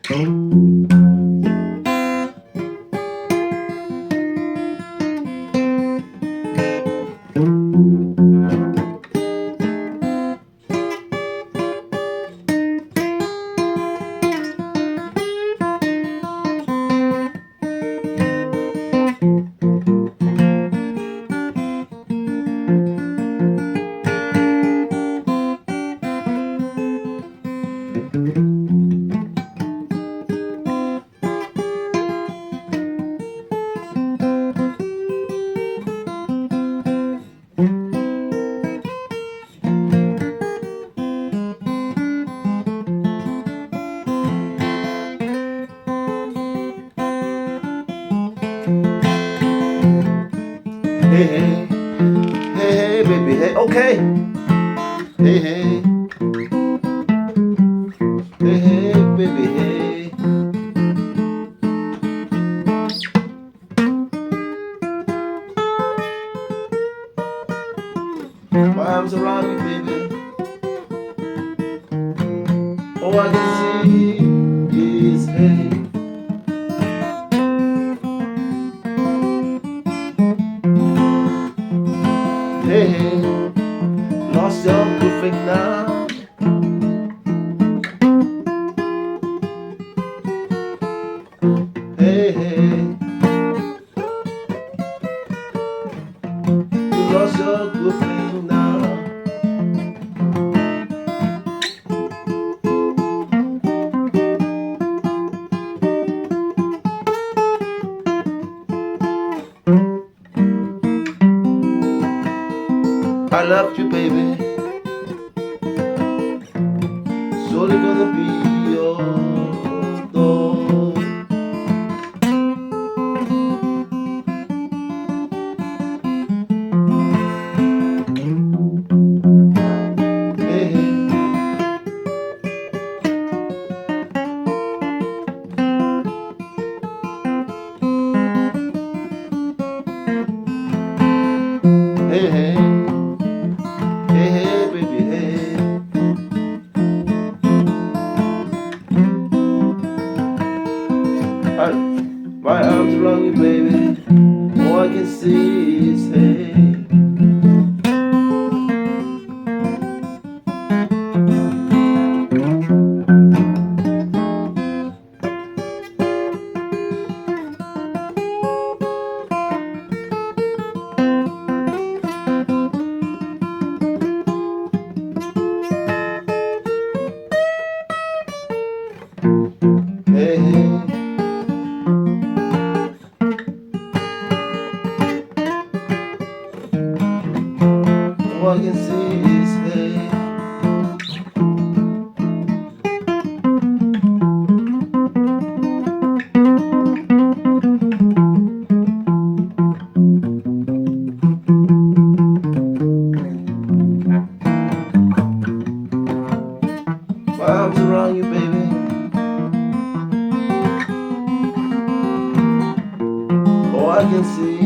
Hey, hey, hey, hey, baby, hey, okay. Hey, hey, hey, hey, baby, hey. My arms around you, baby. All I can see is hey. Hey, hey, lost your good thing now. Hey, hey, you lost your good thing now. I love you, baby. Surely gonna be your dog. Hey, hey. Hey, hey. Hey, hey, baby, hey. My arms around you, baby. All I can see is hey. Hey, hey. All I can see is hey. My arms around you, baby. All I can see